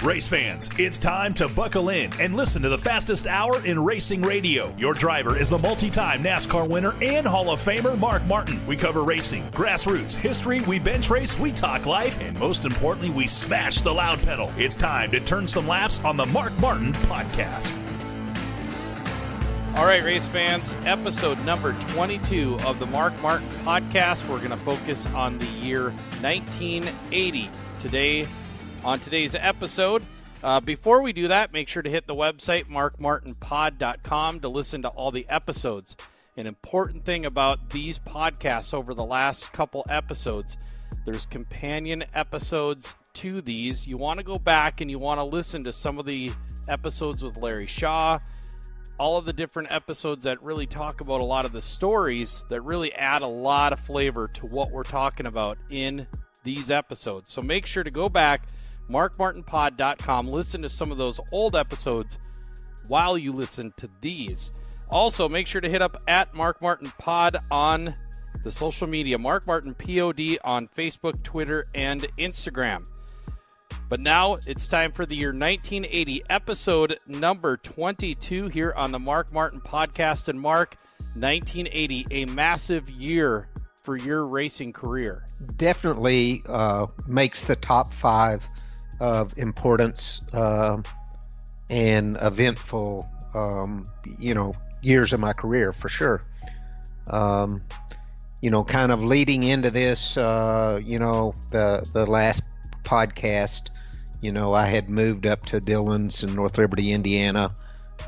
Race fans, it's time to buckle in and listen to the fastest hour in racing radio. Your driver is a multi-time NASCAR winner and Hall of Famer Mark Martin. We cover racing, grassroots, history, we bench race, we talk life, and most importantly, we smash the loud pedal. It's time to turn some laps on the Mark Martin Podcast. All right, race fans, episode number 22 of the Mark Martin Podcast. We're going to focus on the year 1980 today. On today's episode, before we do that, make sure to hit the website, markmartinpod.com, to listen to all the episodes. An important thing about these podcasts over the last couple episodes, there's companion episodes to these. You want to go back and you want to listen to some of the episodes with Larry Shaw, all of the different episodes that really talk about a lot of the stories that really add a lot of flavor to what we're talking about in these episodes. So make sure to go back, markmartinpod.com, listen to some of those old episodes while you listen to these. Also, make sure to hit up at Mark Martin Pod on the social media, Mark Martin POD on Facebook, Twitter, and Instagram. But now it's time for the year 1980, episode number 22 here on the Mark Martin Podcast. And Mark, 1980, a massive year for your racing career. Definitely makes the top 5 of importance and eventful, years of my career for sure. Kind of leading into this, the last podcast, I had moved up to Dillon's in North Liberty, Indiana,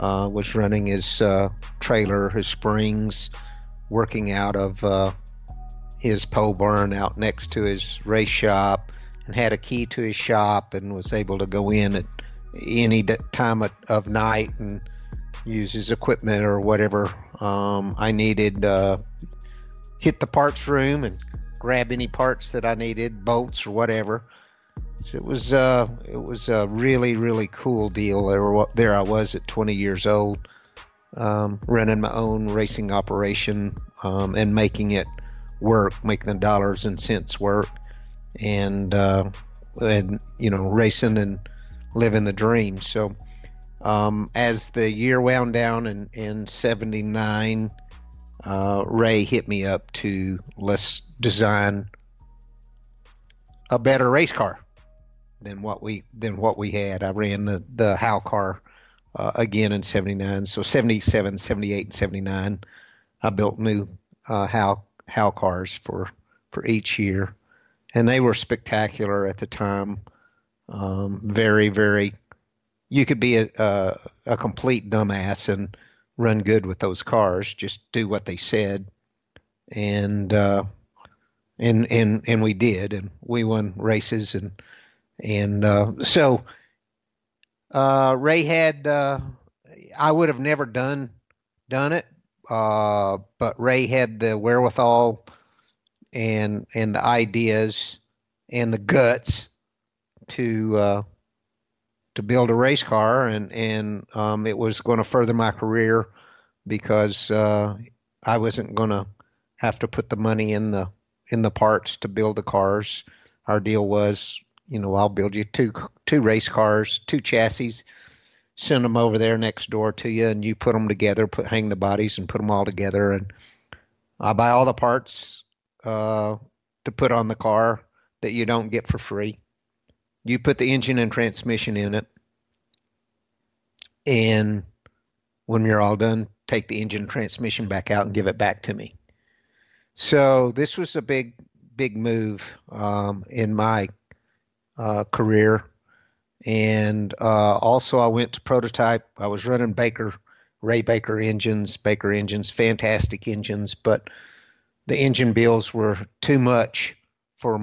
was running his trailer, his springs, working out of his pole barn out next to his race shop, and had a key to his shop and was able to go in at any time of night and use his equipment or whatever I needed, hit the parts room and grab any parts that I needed, bolts or whatever. So it was a really, really cool deal. There I was at 20 years old, running my own racing operation and making it work, making the dollars and cents work, and racing and living the dream. So as the year wound down in 79, Ray hit me up to let's design a better race car than what we had. I ran the Howe car again in 79. So 77, 78, and 79, I built new Howe cars for each year, and they were spectacular at the time. Very, very. You could be a complete dumbass and run good with those cars. Just do what they said, and we did, and we won races, and so Ray had. I would have never done it. But Ray had the wherewithal and the ideas and the guts to build a race car, and it was going to further my career because I wasn't going to have to put the money in the parts to build the cars. Our deal was, I'll build you two race cars, 2 chassis, send them over there next door to you, and you put them together, hang the bodies and put them all together, and I buy all the parts to put on the car that you don't get for free. You put the engine and transmission in it, and when you're all done, take the engine and transmission back out and give it back to me. So this was a big move in my career. And also I went to prototype. I was running Ray Baker engines, fantastic engines, but the engine bills were too much for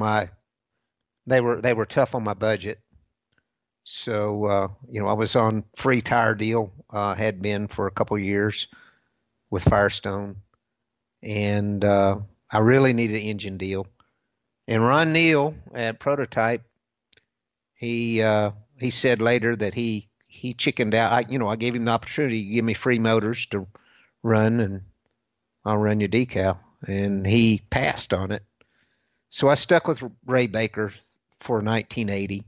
they were tough on my budget. So, I was on free tire deal, had been for a couple years with Firestone, and I really needed an engine deal. And Ron Neal at Prototype, he said later that he chickened out. I gave him the opportunity to give me free motors to run, and I'll run your decal. And he passed on it. So I stuck with Ray Baker for 1980.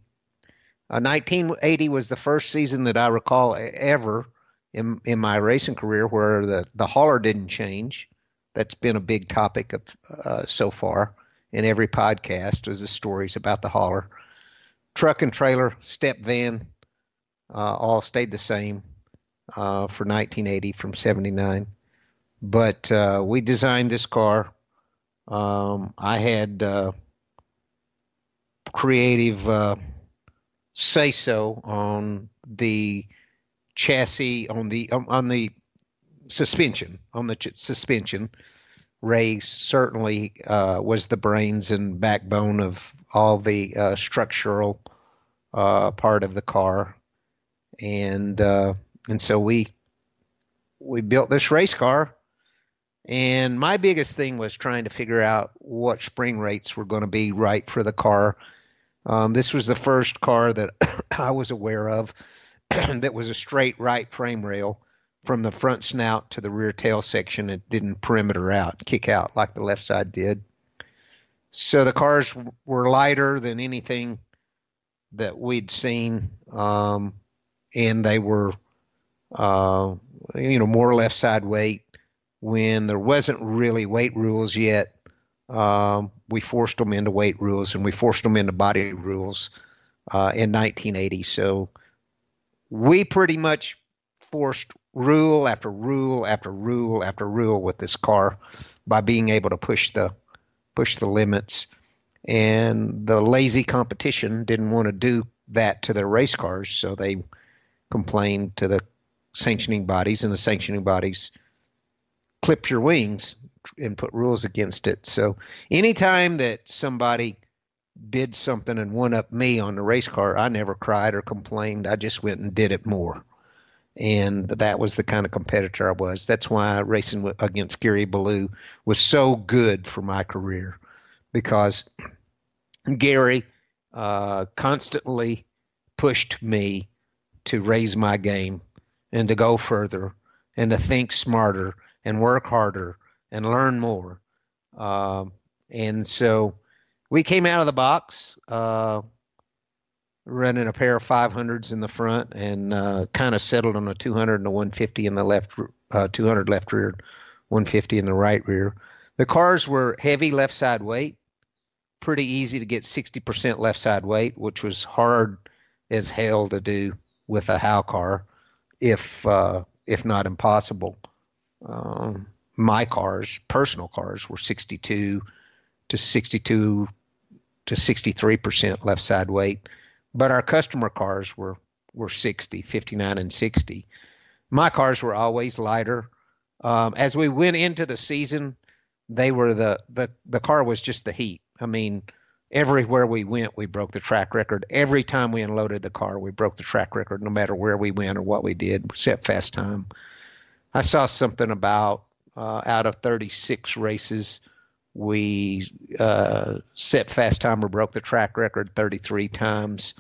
1980 was the first season that I recall ever in my racing career where the hauler didn't change. That's been a big topic of so far in every podcast was the stories about the hauler. Truck and trailer, step van, all stayed the same for 1980 from 79. But we designed this car. I had creative say-so on the chassis, on the suspension, suspension. Ray certainly was the brains and backbone of all the structural part of the car, and so we built this race car. And my biggest thing was trying to figure out what spring rates were going to be right for the car. This was the first car that I was aware of that was a straight right frame rail from the front snout to the rear tail section. It didn't kick out like the left side did. So the cars were lighter than anything that we'd seen, and they were, more left side weight. When there wasn't really weight rules yet, we forced them into weight rules, and we forced them into body rules in 1980. So we pretty much forced rule after rule after rule after rule with this car by being able to push the limits. And the lazy competition didn't want to do that to their race cars, so they complained to the sanctioning bodies, and the sanctioning bodies clip your wings and put rules against it. So anytime that somebody did something and one up me on the race car, I never cried or complained. I just went and did it more. And that was the kind of competitor I was. That's why racing against Gary Ballou was so good for my career, because Gary constantly pushed me to raise my game and to go further and to think smarter and work harder and learn more. And so we came out of the box running a pair of 500s in the front and kind of settled on a 200 and a 150 in the left, 200 left rear, 150 in the right rear. The cars were heavy left side weight, pretty easy to get 60% left side weight, which was hard as hell to do with a Howe car, if not impossible. My cars, personal cars, were 62 to 63% left side weight, but our customer cars were 60, 59 and 60. My cars were always lighter. As we went into the season, they were the car was just the heat. I mean, everywhere we went, we broke the track record. Every time we unloaded the car, we broke the track record, no matter where we went or what we did, set fast time. I saw something about out of 36 races, we set fast time or broke the track record 33 times,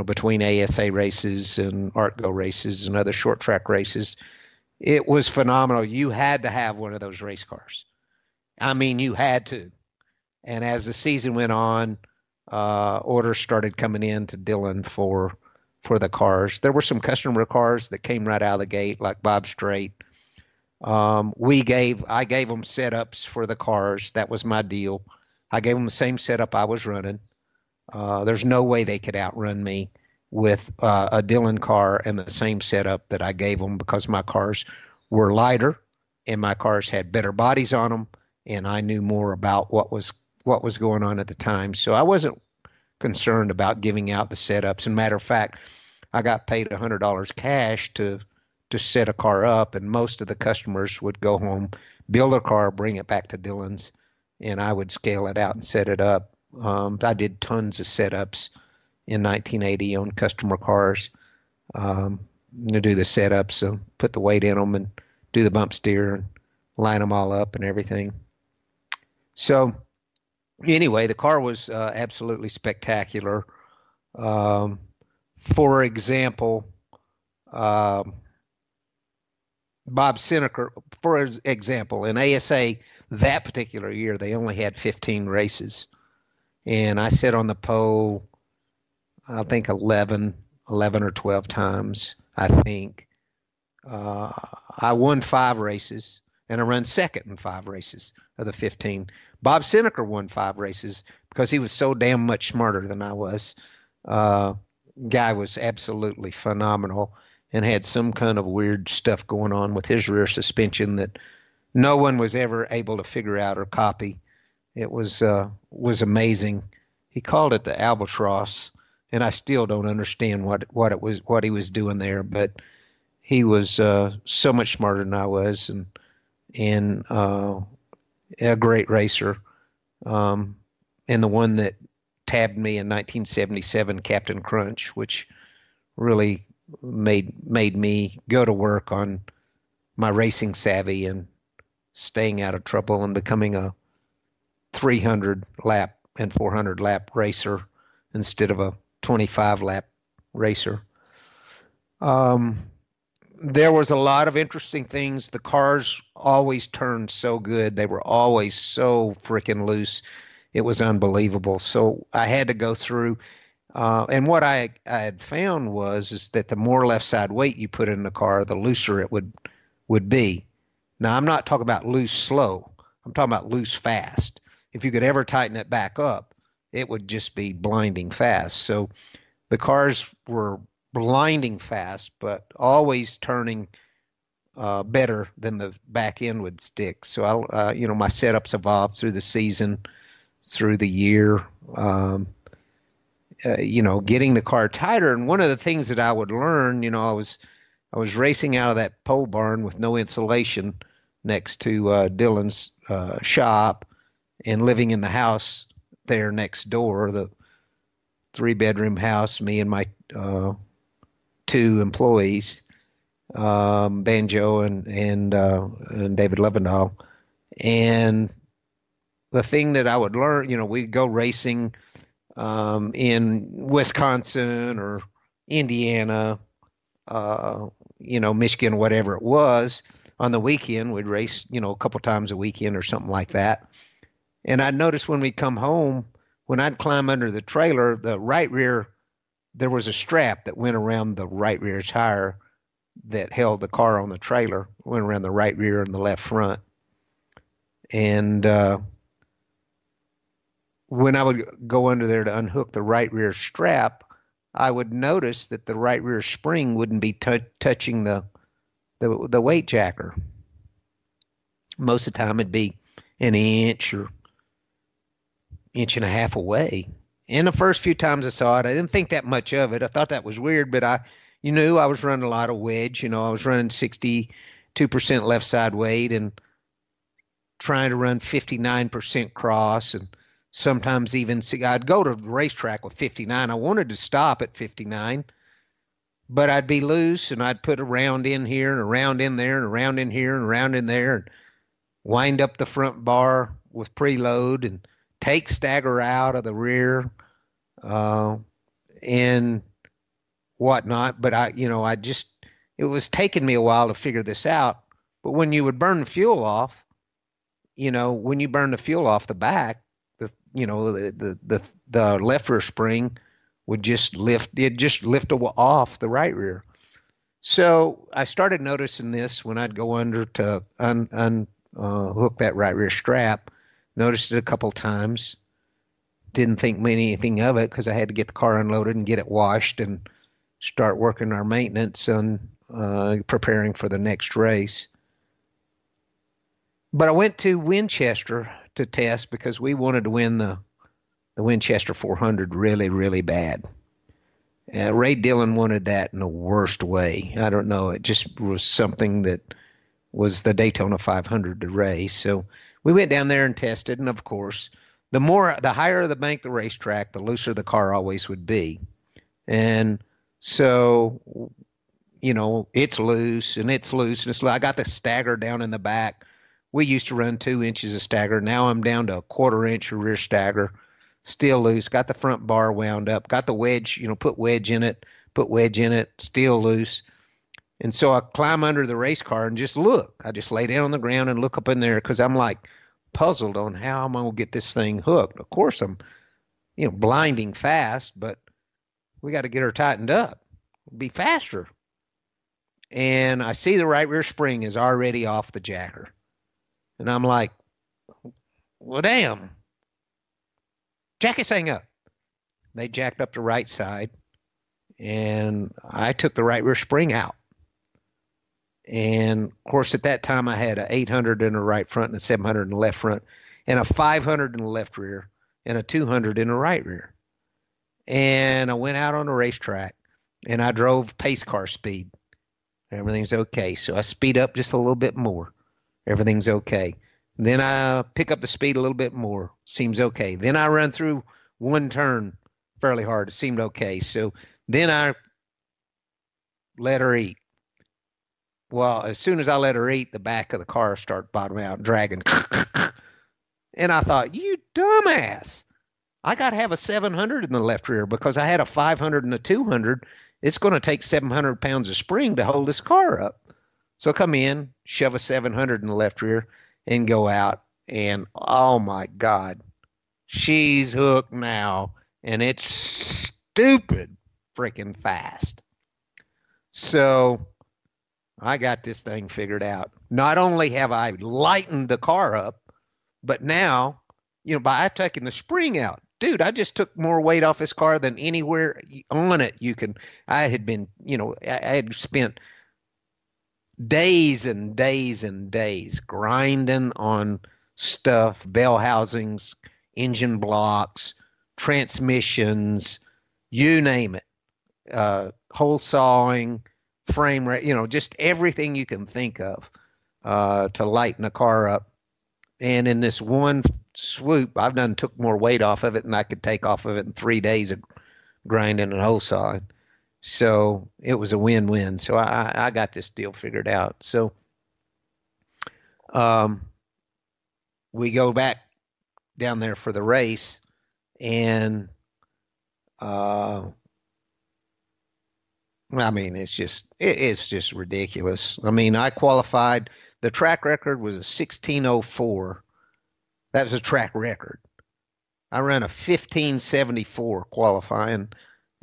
between ASA races and ARTGO races and other short track races. It was phenomenal. You had to have one of those race cars. I mean, you had to. And as the season went on, orders started coming in to Dillon for the cars. There were some customer cars that came right out of the gate, like Bob Strait. I gave them setups for the cars. That was my deal. I gave them the same setup I was running. There's no way they could outrun me with a Dillon car and the same setup that I gave them, because my cars were lighter and my cars had better bodies on them, and I knew more about what was going on at the time. So I wasn't concerned about giving out the setups. As a matter of fact, I got paid $100 cash to set a car up, and most of the customers would go home, build a car, bring it back to Dillon's, and I would scale it out and set it up. I did tons of setups in 1980 on customer cars, to do the setups, so put the weight in them and do the bump steer and line them all up and everything. So anyway, the car was absolutely spectacular. For example, Bob Seneca, for example, in ASA that particular year, they only had 15 races. and I sat on the pole, I think 11 or 12 times, I think. I won 5 races, and I ran second in 5 races of the 15. Bob Seneca won 5 races because he was so damn much smarter than I was. Guy was absolutely phenomenal and had some kind of weird stuff going on with his rear suspension that no one was ever able to figure out or copy. It was amazing. He called it the albatross, and I still don't understand what he was doing there, but he was so much smarter than I was, and a great racer. And the one that tabbed me in 1977, Captain Crunch, which really made me go to work on my racing savvy and staying out of trouble and becoming a 300 lap and 400 lap racer instead of a 25 lap racer. There was a lot of interesting things. The cars always turned so good. They were always so freaking loose. It was unbelievable. So I had to go through, and what I had found is that the more left side weight you put in the car, the looser it would be. Now, I'm not talking about loose slow. I'm talking about loose fast. If you could ever tighten it back up, it would just be blinding fast. So the cars were blinding fast, but always turning better than the back end would stick. So my setups evolved through the season, through the year, getting the car tighter. And one of the things that I would learn, I was racing out of that pole barn with no insulation next to Dillon's shop, and living in the house there next door, the 3-bedroom house, me and my 2 employees, Banjo and David Levendahl. And the thing that I would learn, we'd go racing in Wisconsin or Indiana, Michigan, whatever it was. On the weekend, we'd race, a couple times a weekend or something like that. And I'd notice when we'd come home, when I'd climb under the trailer, the right rear, there was a strap that went around the right rear tire that held the car on the trailer, went around the right rear and the left front. And when I would go under there to unhook the right rear strap, I would notice that the right rear spring wouldn't be touching the weight jacker. Most of the time it'd be an inch or inch and a half away. And the first few times I saw it, I didn't think that much of it. I thought that was weird, but I was running a lot of wedge. I was running 62% left side weight and trying to run 59% cross, and sometimes even I'd go to the racetrack with 59. I wanted to stop at 59, but I'd be loose and I'd put a round in here and a round in there and a round in here and a round in there and wind up the front bar with preload and take stagger out of the rear and whatnot. But it was taking me a while to figure this out. But when you would burn the fuel off, when you burn the fuel off the back, the left rear spring would just lift off the right rear. So I started noticing this when I'd go under to hook that right rear strap. Noticed it a couple times. Didn't think anything of it because I had to get the car unloaded and get it washed and start working our maintenance and preparing for the next race. But I went to Winchester to test because we wanted to win the Winchester 400 really, really bad. Ray Dillon wanted that in the worst way. I don't know. It just was something that was the Daytona 500 to race. So we went down there and tested, and of course, the higher the bank the racetrack, the looser the car always would be. And so, it's loose and it's loose. And I got the stagger down in the back. We used to run 2 inches of stagger. Now I'm down to a 1/4 inch of rear stagger, still loose. Got the front bar wound up. Got the wedge, put wedge in it, still loose. And so I climb under the race car and just look. I just lay down on the ground and look up in there because I'm like puzzled on how I'm going to get this thing hooked. Of course, I'm blinding fast, but we got to get her tightened up, be faster. And I see the right rear spring is already off the jacker. And I'm like, well, damn. Jack this thing up. They jacked up the right side, and I took the right rear spring out. And, of course, at that time, I had an 800 in the right front and a 700 in the left front and a 500 in the left rear and a 200 in the right rear. And I went out on the racetrack, and I drove pace car speed. Everything's okay. So I speed up just a little bit more. Everything's okay. Then I pick up the speed a little bit more. Seems okay. Then I run through one turn fairly hard. It seemed okay. So then I let her eat. Well, as soon as I let her eat, the back of the car started bottoming out, dragging. And I thought, you dumbass. I got to have a 700 in the left rear because I had a 500 and a 200. It's going to take 700 pounds of spring to hold this car up. So I come in, shove a 700 in the left rear, and go out. And, oh, my God, she's hooked now. And it's stupid freaking fast. So I got this thing figured out. Not only have I lightened the car up, but now, by taking the spring out, dude, I just took more weight off this car than anywhere on it I had spent days and days and days grinding on stuff, bell housings, engine blocks, transmissions, you name it, hole sawing, frame rate, just everything you can think of to lighten a car up. And in this one swoop, I've took more weight off of it than I could take off of it in 3 days of grinding and hole sawing. So it was a win-win. So I got this deal figured out. So we go back down there for the race, and it's just ridiculous. I qualified. The track record was a 16:04. That was a track record. I ran a 15:74 qualifying,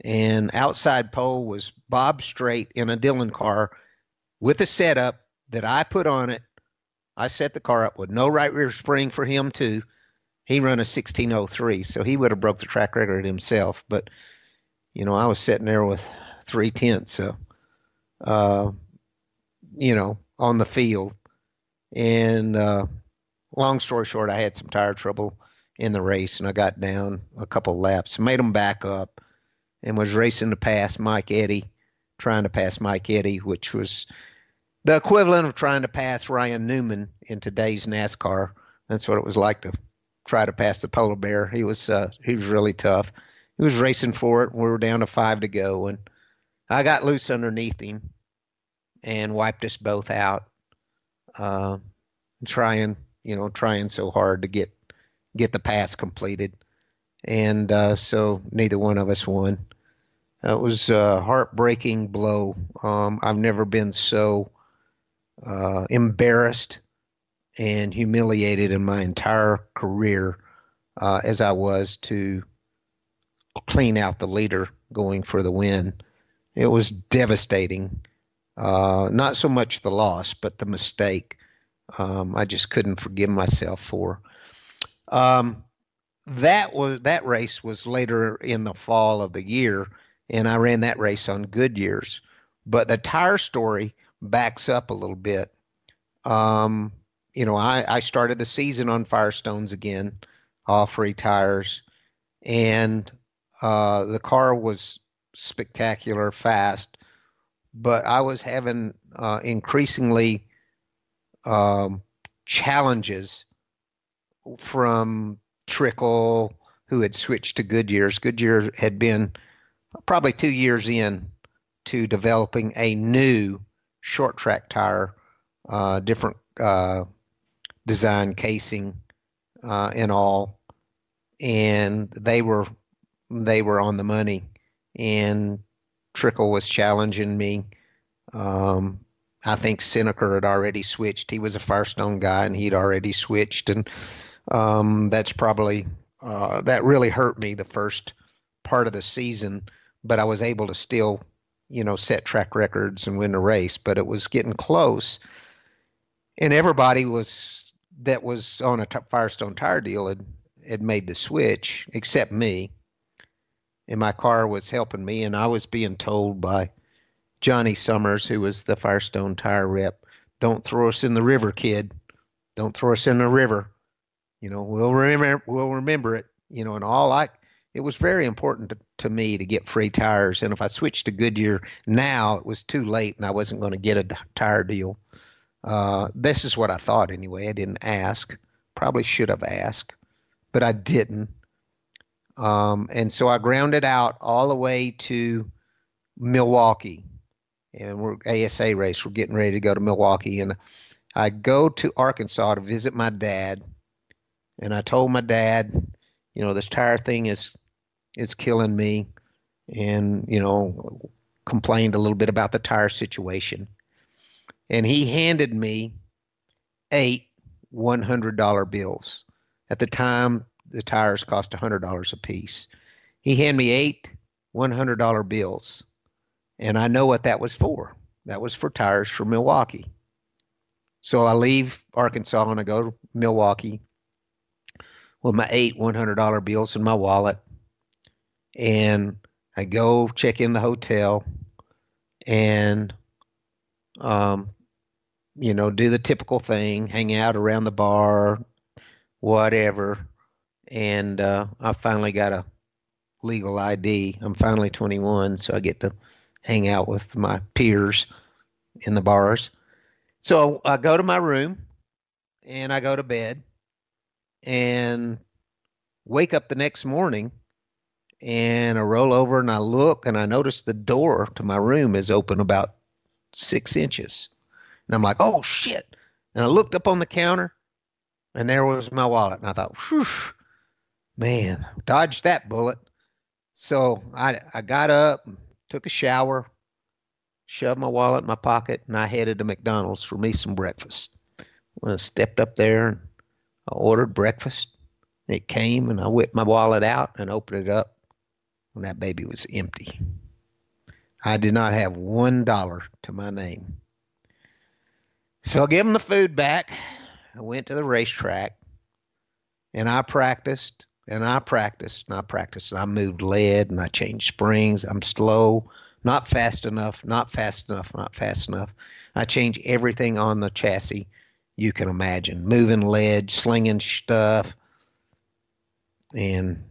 and outside pole was Bob Straight in a Dillon car with a setup that I put on it. I set the car up with no right rear spring for him too. He ran a 16:03, so he would have broke the track record himself. But I was sitting there with 3/10, so on the field. And long story short, I had some tire trouble in the race, and I got down a couple laps, made them back up, and was racing to pass Mike Eddy, trying to pass Mike Eddy, which was the equivalent of trying to pass Ryan Newman in today's NASCAR. That's what it was like to try to pass the Polar Bear. He was really tough. He was racing for it. We were down to 5 to go, and I got loose underneath him and wiped us both out. Trying so hard to get the pass completed. And so neither one of us won. It was a heartbreaking blow. I've never been so embarrassed and humiliated in my entire career as I was to clean out the leader going for the win. It was devastating. Not so much the loss, but the mistake. I just couldn't forgive myself for. That race was later in the fall of the year, and I ran that race on Goodyears. But the tire story backs up a little bit. I started the season on Firestones again, all free tires, and the car was spectacular fast, but I was having increasingly challenges from Trickle, who had switched to Goodyears. Goodyear had been probably 2 years in to developing a new short track tire, different design, casing, and all, and they were on the money, and Trickle was challenging me. I think Seneca had already switched. He was a Firestone guy, and he'd already switched, and that's probably that really hurt me the first part of the season, but I was able to still, set track records and win the race. But it was getting close, and everybody that was on a Firestone tire deal had made the switch except me, and my car was helping me, and I was being told by Johnny Summers, who was the Firestone tire rep, "Don't throw us in the river, kid. Don't throw us in the river. We'll remember it." And it was very important to me to get free tires. And if I switched to Goodyear now, it was too late and I wasn't going to get a tire deal. This is what I thought anyway. I didn't ask. Probably should have asked, but I didn't. And so I grounded out all the way to Milwaukee. And we're ASA race. We're getting ready to go to Milwaukee. And I go to Arkansas to visit my dad. And I told my dad, this tire thing is killing me, and, complained a little bit about the tire situation. And he handed me 8 $100 bills. At the time, the tires cost $100 a piece. He handed me 8 $100 bills. And I know what that was for. That was for tires for Milwaukee. So I leave Arkansas and I go to Milwaukee with my 8 $100 bills in my wallet. And I go check in the hotel and, do the typical thing, hang out around the bar, whatever. And I finally got a legal ID. I'm finally 21, so I get to hang out with my peers in the bars. So I go to my room and I go to bed and wake up the next morning, and I roll over and I look and I notice the door to my room is open about 6 inches. And I'm like, oh shit. And I looked up on the counter and there was my wallet. And I thought, whew, man, dodged that bullet. So I got up, took a shower, shoved my wallet in my pocket, and I headed to McDonald's for me some breakfast. When I stepped up there and I ordered breakfast, it came and I whipped my wallet out and opened it up, and that baby was empty. I did not have $1 to my name. So I gave him the food back. I went to the racetrack and I practiced and I practiced and I practiced. And I moved lead and I changed springs. I'm slow, not fast enough, not fast enough, not fast enough. I changed everything on the chassis you can imagine, moving lead, slinging stuff. And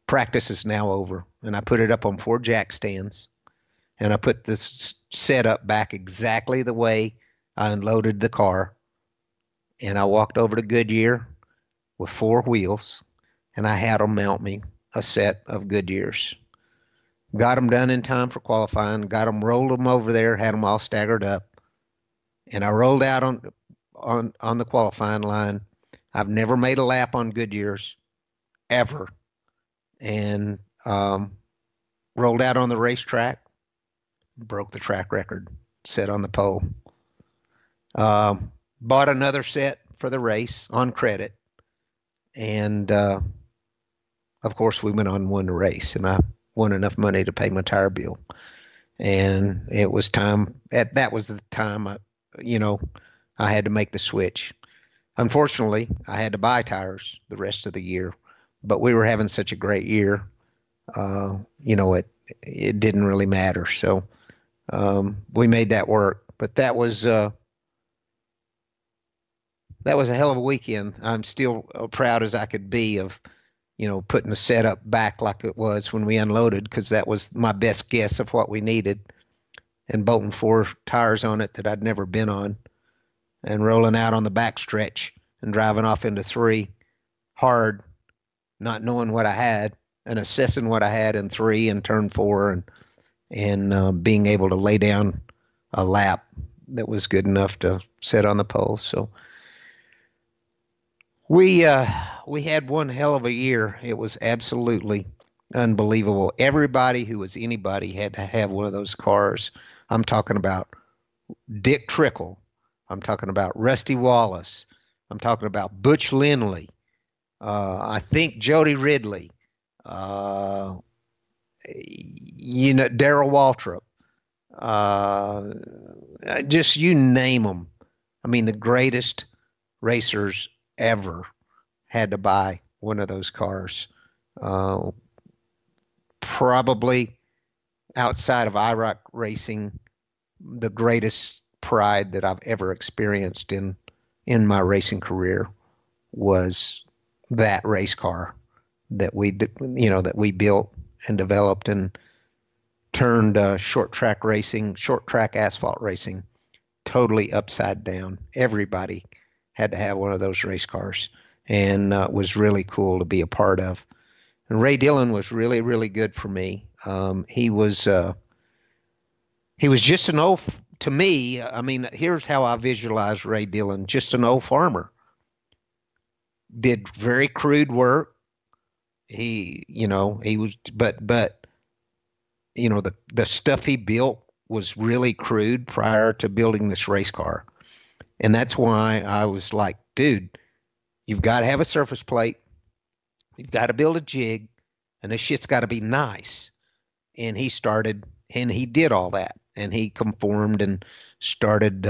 practice is now over. And I put it up on 4 jack stands. And I put this setup back exactly the way I unloaded the car. And I walked over to Goodyear with 4 wheels. And I had them mount me a set of Goodyears. Got them done in time for qualifying. Got them, rolled them over there, had them all staggered up. And I rolled out on the qualifying line. I've never made a lap on Goodyears, ever. And rolled out on the racetrack, broke the track record, set on the pole. Bought another set for the race on credit. And, of course, we went on and won the race. And I won enough money to pay my tire bill. And it was time. That was the time, I had to make the switch. Unfortunately, I had to buy tires the rest of the year. But we were having such a great year, it didn't really matter. So we made that work. But that was a hell of a weekend. I'm still proud as I could be of, putting the setup back like it was when we unloaded, because that was my best guess of what we needed, and bolting 4 tires on it that I'd never been on, and rolling out on the back stretch and driving off into 3 hard, not knowing what I had and assessing what I had in 3 and turn 4, and being able to lay down a lap that was good enough to sit on the pole. So we had one hell of a year. It was absolutely unbelievable. Everybody who was anybody had to have one of those cars. I'm talking about Dick Trickle. I'm talking about Rusty Wallace. I'm talking about Butch Lindley. I think Jody Ridley, uh, Darrell Waltrip, uh, just you name them. I mean, the greatest racers ever had to buy one of those cars. Uh, Probably outside of IROC racing, the greatest pride that I've ever experienced in my racing career was that race car that we built and developed and turned short track asphalt racing totally upside down. Everybody had to have one of those race cars, and was really cool to be a part of. And Ray Dillon was really, really good for me. He was just an old, to me, I mean, here's how I visualize Ray Dillon, just an old farmer. Did very crude work. He was, but the stuff he built was really crude prior to building this race car. And that's why I was like, dude, you've got to have a surface plate. You've got to build a jig, and this shit's got to be nice. And he did all that, and he conformed and started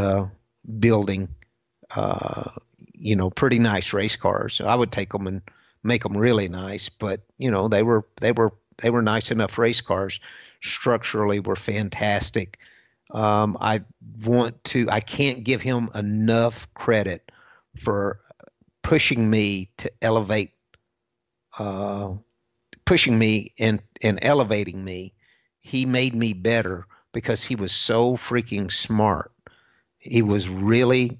building, pretty nice race cars. So I would take them and make them really nice, but they were nice enough race cars. Structurally, were fantastic. I can't give him enough credit for pushing me to elevate, pushing me and elevating me. He made me better because he was so freaking smart. He really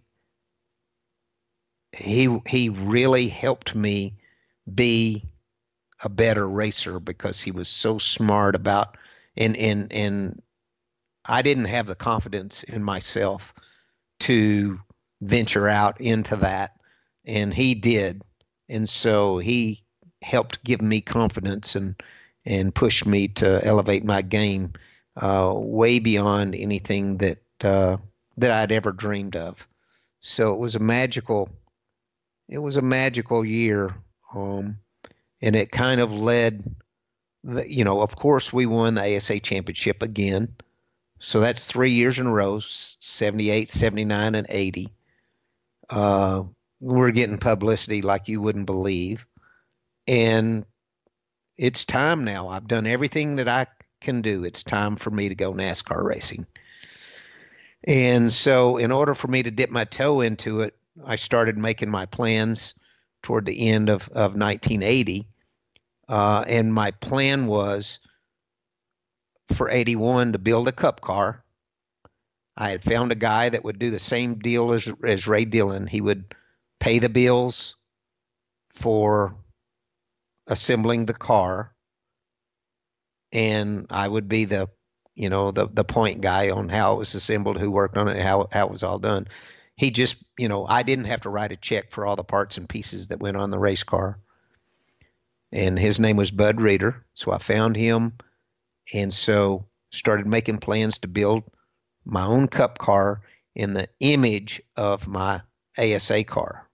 helped me be a better racer because he was so smart about, and I didn't have the confidence in myself to venture out into that, and he did. And so he helped give me confidence and push me to elevate my game way beyond anything that I'd ever dreamed of. So it was a magical year, and it kind of led. Of course, we won the ASA championship again. So that's 3 years in a row, 78, 79, and 80. We're getting publicity like you wouldn't believe. And it's time now. I've done everything that I can do. It's time for me to go NASCAR racing. And so in order for me to dip my toe into it, I started making my plans toward the end of 1980. And my plan was for 81 to build a cup car. I had found a guy that would do the same deal as Ray Dillon. He would pay the bills for assembling the car, and I would be the point guy on how it was assembled, who worked on it, how it was all done. He just, I didn't have to write a check for all the parts and pieces that went on the race car. And his name was Bud Reeder. So I found him, and so started making plans to build my own cup car in the image of my ASA car,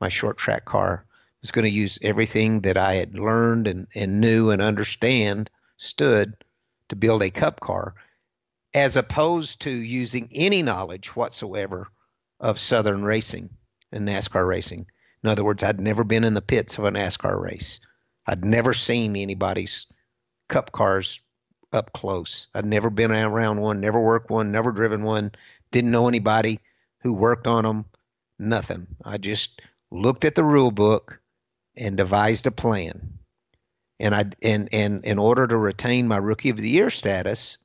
my short track car. I was going to use everything that I had learned and knew and understood to build a cup car, as opposed to using any knowledge whatsoever of Southern racing and NASCAR racing. In other words, I'd never been in the pits of a NASCAR race. I'd never seen anybody's cup cars up close. I'd never been around one, never worked one, never driven one, didn't know anybody who worked on them, nothing. I just looked at the rule book and devised a plan. And in order to retain my Rookie of the Year status,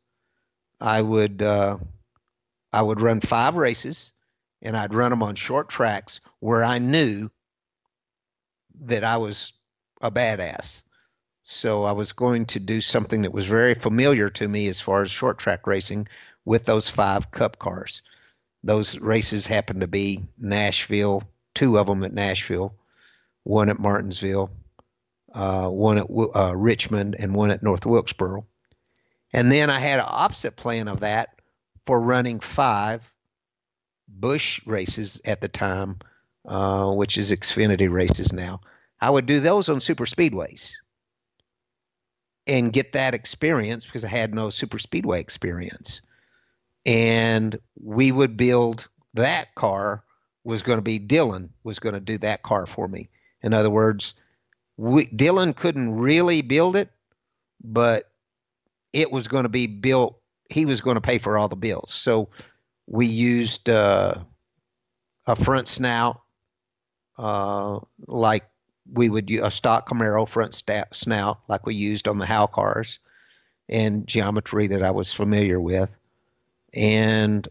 I would run 5 races, and I'd run them on short tracks where I knew that I was a badass. So I was going to do something that was very familiar to me as far as short track racing with those 5 cup cars. Those races happened to be Nashville, 2 of them at Nashville, 1 at Martinsville, 1 at Richmond, and 1 at North Wilkesboro. And then I had an opposite plan of that for running 5 Busch races at the time, which is Xfinity races now. I would do those on super speedways and get that experience because I had no super speedway experience. And we would build that car was going to be Dillon was going to do that car for me. In other words, Dillon couldn't really build it, but it was going to be built. He was going to pay for all the bills. So we used a front snout, like we would use a stock Camaro front snout, like we used on the Howe cars, and geometry that I was familiar with. And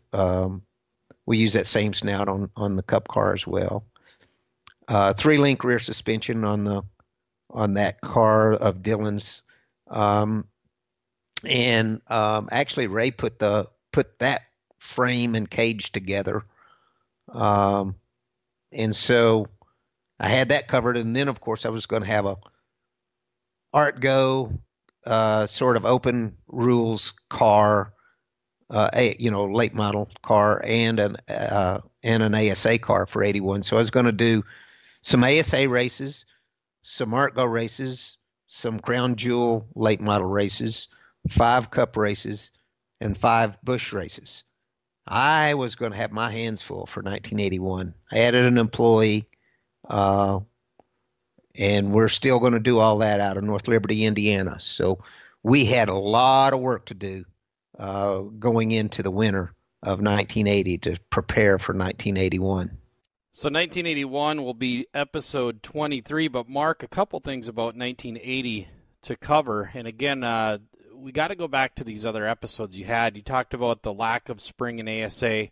we use that same snout on the Cup car as well. 3-link rear suspension on that car of Dillon's. Actually Ray put that frame and cage together. And so I had that covered, and then of course I was going to have a Art-Go sort of open rules car, late model car, and an ASA car for 81. So I was going to do some ASA races, some Art-Go races, some Crown Jewel late model races, 5 Cup races, and 5 Busch races. I was going to have my hands full for 1981. I added an employee, and we're still going to do all that out of North Liberty, Indiana. So we had a lot of work to do going into the winter of 1980 to prepare for 1981. So 1981 will be episode 23, but Mark, a couple things about 1980 to cover. And again, we got to go back to these other episodes you had. You talked about the lack of spring in ASA.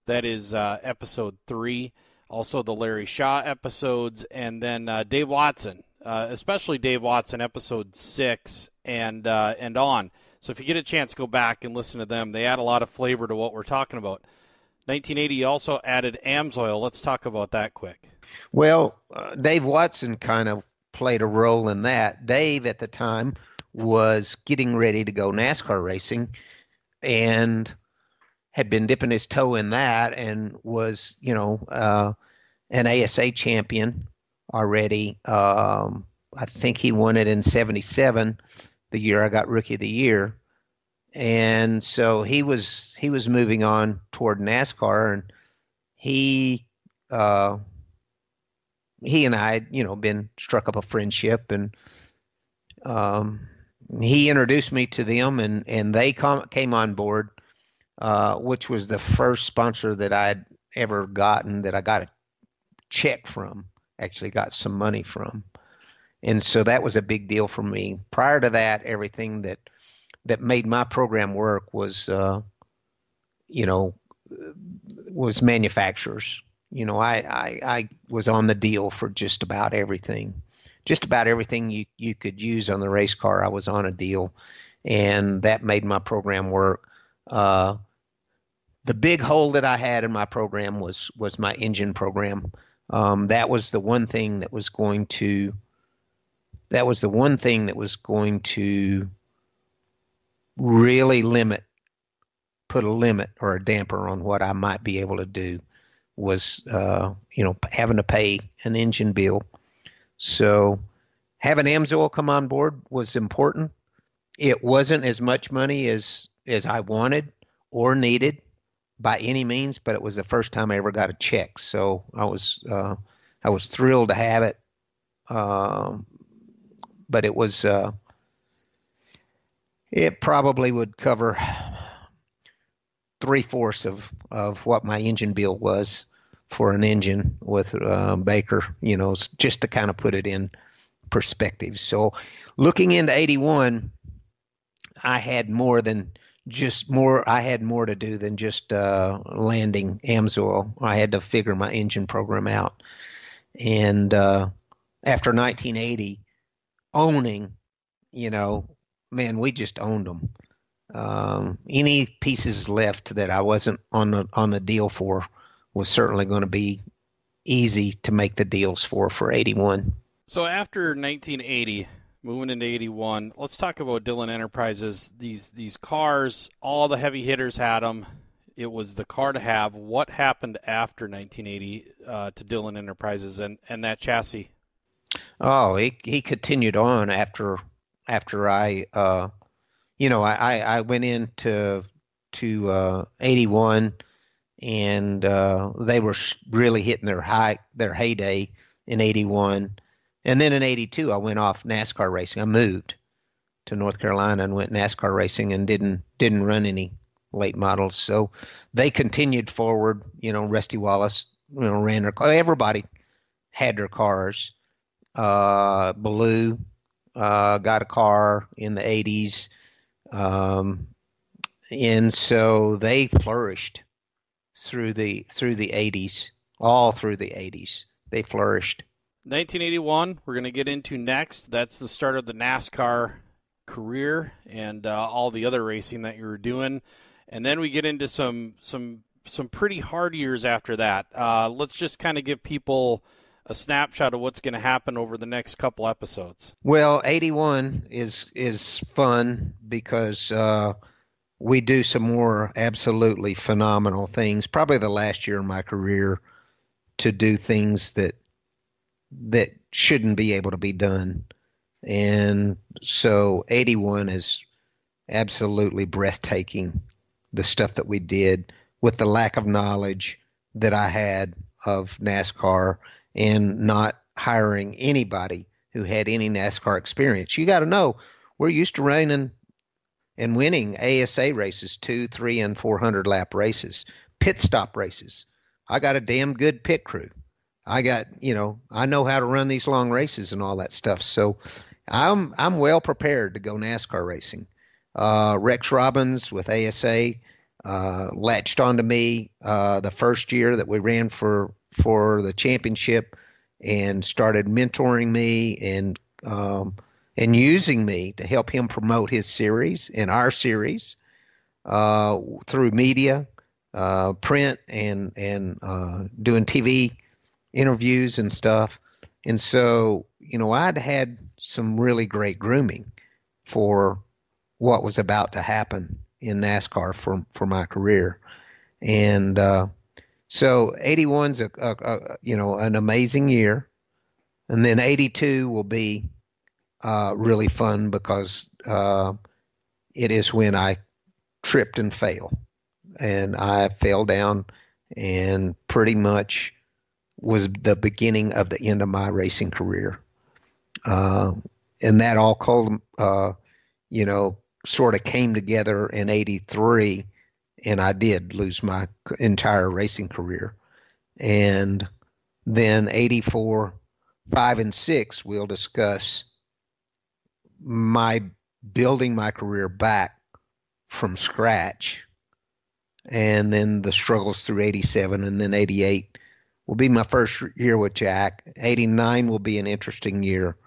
That is episode 3. Also the Larry Shaw episodes, and then Dave Watson, especially Dave Watson, episode 6 and on. So if you get a chance, go back and listen to them. They add a lot of flavor to what we're talking about. 1980 also added AMSOIL. Let's talk about that quick. Well, Dave Watson kind of played a role in that. Dave at the time was getting ready to go NASCAR racing and had been dipping his toe in that and was, an ASA champion already. I think he won it in 77, the year I got Rookie of the Year. And so he was moving on toward NASCAR, and he and I had, been struck up a friendship, and he introduced me to them, and they came on board, which was the first sponsor that I'd ever gotten that I got a check from, actually got some money from. And so that was a big deal for me. Prior to that, everything that made my program work was, was manufacturers. I was on the deal for just about everything. Just about everything you could use on the race car, I was on a deal, and that made my program work. The big hole that I had in my program was my engine program. That was the one thing that was going to really put a limit or a damper on what I might be able to do was, having to pay an engine bill. So having AMSOIL come on board was important. It wasn't as much money as I wanted or needed by any means, but it was the first time I ever got a check. So I was thrilled to have it. But it was, it probably would cover 3/4 of what my engine bill was for an engine with Baker, just to kind of put it in perspective. So looking into 81, I had more to do than just landing AMSOIL. I had to figure my engine program out. And after 1980, owning, man, we just owned them. Any pieces left that I wasn't on the deal for was certainly going to be easy to make the deals for 81. So after 1980, moving into 81, let's talk about Dillon Enterprises. These cars, all the heavy hitters had them. It was the car to have. What happened after 1980 to Dillon Enterprises and that chassis? Oh, he continued on after I went into to 81, and they were really hitting their heyday in 81. And then in 82 I went off NASCAR racing. I moved to North Carolina and went NASCAR racing and didn't run any late models. So they continued forward. Rusty Wallace, ran their car. Everybody had their cars. Ballou got a car in the 80s. And so they flourished through the 80s, all through the 80s. They flourished. 1981, we're going to get into next. That's the start of the NASCAR career and all the other racing that you were doing. And then we get into some pretty hard years after that. Let's just kind of give people a snapshot of what's going to happen over the next couple episodes. Well, 81 is fun because we do some more absolutely phenomenal things. Probably the last year in my career to do things that shouldn't be able to be done. And so 81 is absolutely breathtaking, the stuff that we did with the lack of knowledge that I had of NASCAR and not hiring anybody who had any NASCAR experience. You got to know, we're used to running and winning ASA races, 200, 300, and 400 lap races, pit stop races. I got a damn good pit crew. I know how to run these long races and all that stuff. So I'm well prepared to go NASCAR racing. Rex Robbins with ASA latched onto me the first year that we ran for the championship and started mentoring me and using me to help him promote his series and our series through media, print, and doing TV interviews and stuff. And so, I'd had some really great grooming for what was about to happen in NASCAR for my career. And so 81's an amazing year. And then 82 will be really fun because it is when I tripped and fell. And I fell down and pretty much was the beginning of the end of my racing career. And that all sort of came together in 83, and I did lose my entire racing career. And then 84, 5, and 6, we'll discuss my building my career back from scratch, and then the struggles through 87, and then 88 will be my first year with Jack. 89 will be an interesting year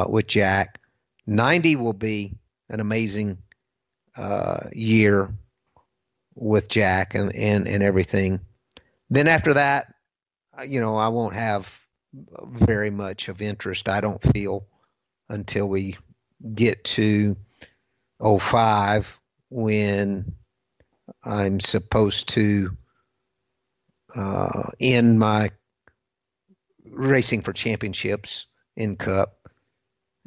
with Jack. 90 will be an amazing year with Jack and everything. Then after that, I won't have very much of interest, I don't feel, until we get to 05, when I'm supposed to end my racing for championships in Cup,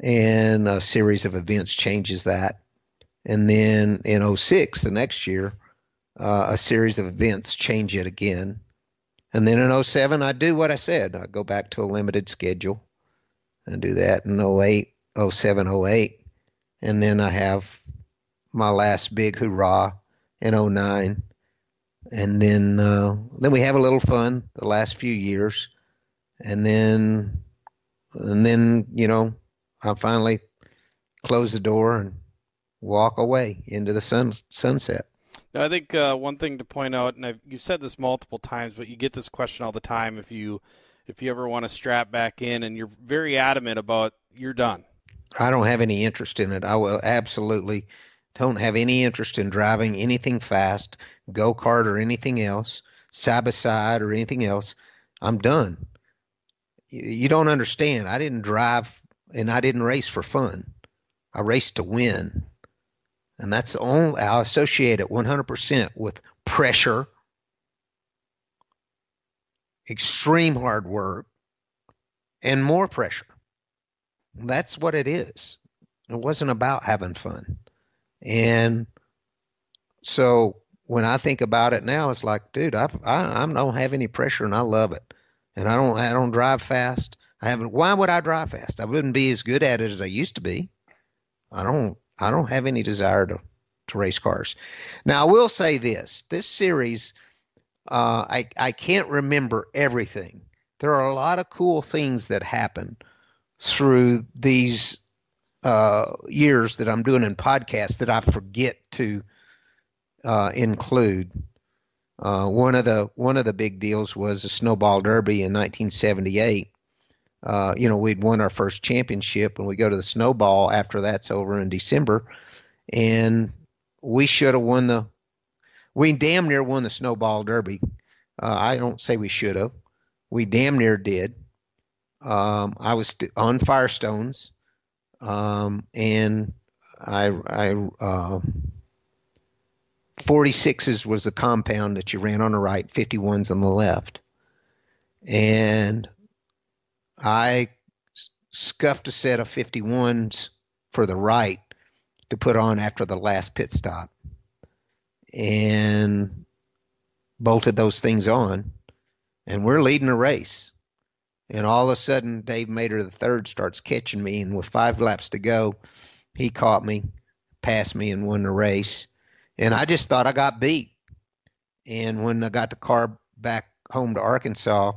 and a series of events changes that. And then in 06, the next year, a series of events change it again. And then in 07, I do what I said. I go back to a limited schedule and do that in 08, 07, 08. And then I have my last big hurrah in 09. And then we have a little fun the last few years. And then I finally close the door and walk away into the sunset. Now, I think one thing to point out, and you've said this multiple times, but you get this question all the time if you ever want to strap back in, and you're very adamant about you're done. I don't have any interest in it. I will absolutely don't have any interest in driving anything fast, go-kart or anything else, side-by-side or anything else. I'm done. You don't understand. I didn't drive and I didn't race for fun. I raced to win. And that's the only, I associate it 100% with pressure, extreme hard work, and more pressure. that's what it is. It wasn't about having fun. And so when I think about it now, it's like, dude, I don't have any pressure and I love it. And I don't drive fast. I haven't. Why would I drive fast? I wouldn't be as good at it as I used to be. I don't have any desire to race cars. Now I will say this series, I can't remember everything. There are a lot of cool things that happen through these years that I'm doing in podcasts that I forget to include. One of the big deals was the Snowball Derby in 1978. We'd won our first championship, and we go to the Snowball after that's over in December, and we should have we damn near won the Snowball Derby. I don't say we should have. We damn near did. I was on Firestones, and I 46s was the compound that you ran on the right, 51s on the left. And I scuffed a set of 51s for the right to put on after the last pit stop and bolted those things on. And we're leading the race. And all of a sudden, Dave Mater III starts catching me. And with 5 laps to go, he caught me, passed me, and won the race. And I just thought I got beat. And when I got the car back home to Arkansas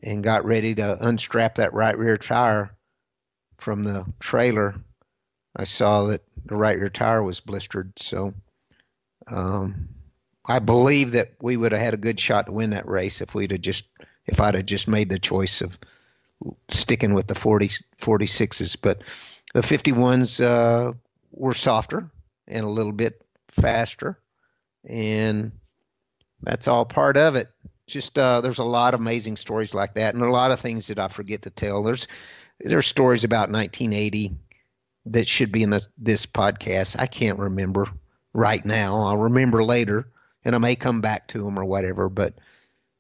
and got ready to unstrap that right rear tire from the trailer, I saw that the right rear tire was blistered. So I believe that we would have had a good shot to win that race if I'd have just made the choice of sticking with the 46s. But the 51s were softer and a little bit faster, and that's all part of it. Just there's a lot of amazing stories like that, and a lot of things that I forget to tell. There's stories about 1980 that should be in this podcast. I can't remember right now. I'll remember later, and I may come back to them or whatever. But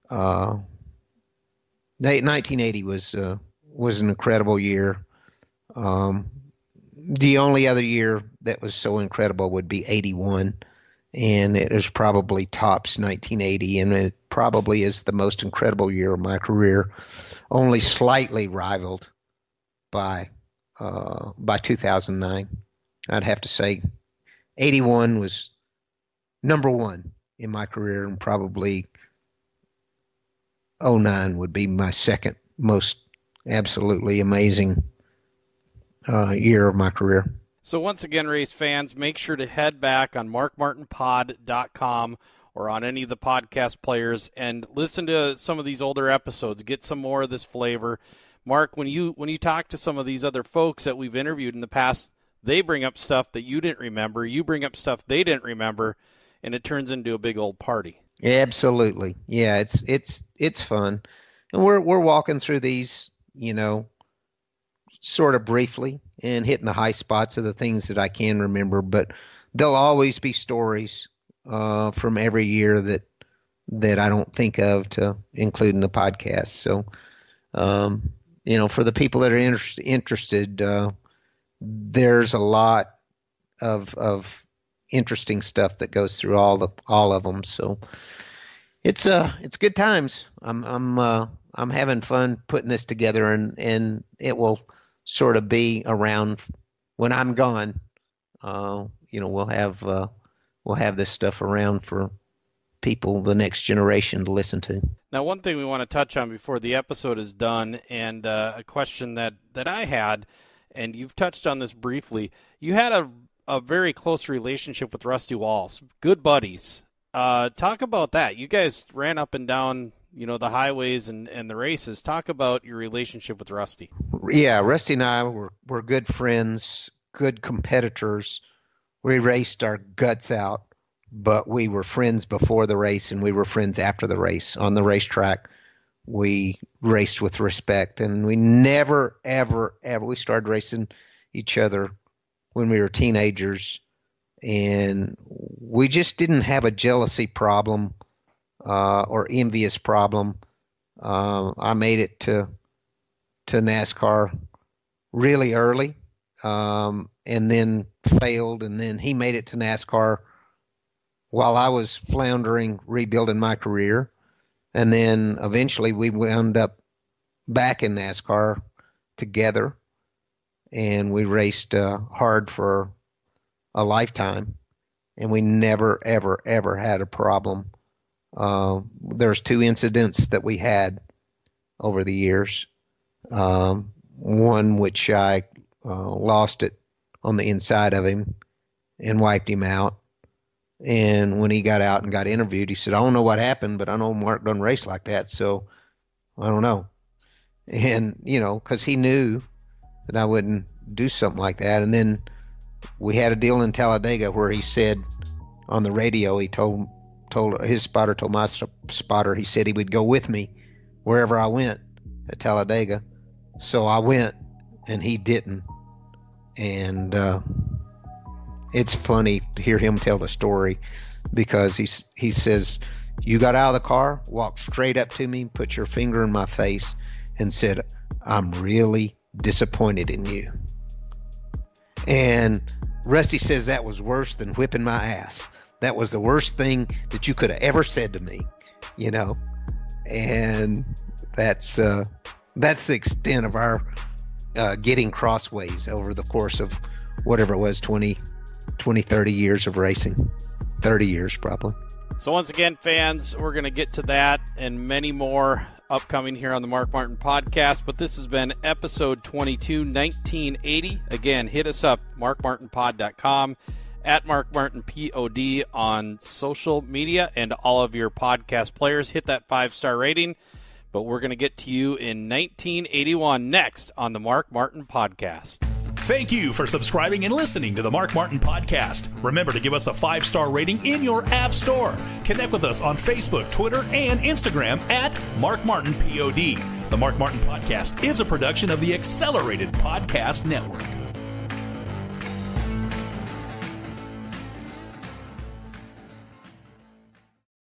1980 was an incredible year. The only other year that was so incredible would be 81, and it is probably tops 1980, and it probably is the most incredible year of my career, only slightly rivaled by 2009. I'd have to say 81 was number one in my career, and probably 09 would be my second most absolutely amazing year of my career. So once again, race fans, make sure to head back on markmartinpod.com or on any of the podcast players and listen to some of these older episodes. Get some more of this flavor. Mark, when you talk to some of these other folks that we've interviewed in the past, they bring up stuff that you didn't remember. You bring up stuff they didn't remember, and it turns into a big old party. Absolutely. Yeah, it's fun. And we're walking through these, sort of briefly and hitting the high spots of the things that I can remember, but there'll always be stories from every year that I don't think of to include in the podcast. So, for the people that are interested, there's a lot of interesting stuff that goes through all of them. So it's good times. I'm having fun putting this together, and it will sort of be around when I'm gone. We'll have this stuff around for people, the next generation, to listen to. Now, one thing we want to touch on before the episode is done, and a question that I had, and you've touched on this briefly. You had a very close relationship with Rusty Walls, good buddies. Talk about that. You guys ran up and down, the highways and the races. Talk about your relationship with Rusty. Yeah, Rusty and I were good friends, good competitors. We raced our guts out, but we were friends before the race, and we were friends after the race. On the racetrack, we raced with respect, and we never, ever, ever, we started racing each other when we were teenagers, and we just didn't have a jealousy problem or envious problem. I made it to NASCAR really early, and then failed, and then he made it to NASCAR while I was floundering, rebuilding my career. And then eventually we wound up back in NASCAR together, and we raced hard for a lifetime, and we never, ever, ever had a problem. There's 2 incidents that we had over the years. One which I lost it on the inside of him and wiped him out. And when he got out and got interviewed, he said, "I don't know what happened, but I know Mark doesn't race like that, so I don't know." And, because he knew that I wouldn't do something like that. And then we had a deal in Talladega where he said on the radio, he told his spotter, told my spotter, he said he would go with me wherever I went at Talladega. So I went, and he didn't. And it's funny to hear him tell the story, because he says, "You got out of the car, walked straight up to me, put your finger in my face, and said, 'I'm really disappointed in you.'" And Rusty says that was worse than whipping my ass. That was the worst thing that you could have ever said to me, And that's the extent of our getting crossways over the course of whatever it was, 20, 30 years of racing. 30 years probably. So once again, fans, we're going to get to that and many more upcoming here on the Mark Martin Podcast. But this has been episode 22, 1980. Again, hit us up, markmartinpod.com, at markmartinpod on social media and all of your podcast players. Hit that 5-star rating. But we're going to get to you in 1981 next on the Mark Martin Podcast. Thank you for subscribing and listening to the Mark Martin Podcast. Remember to give us a 5-star rating in your app store. Connect with us on Facebook, Twitter, and Instagram at Mark Martin POD. The Mark Martin Podcast is a production of the Accelerated Podcast Network.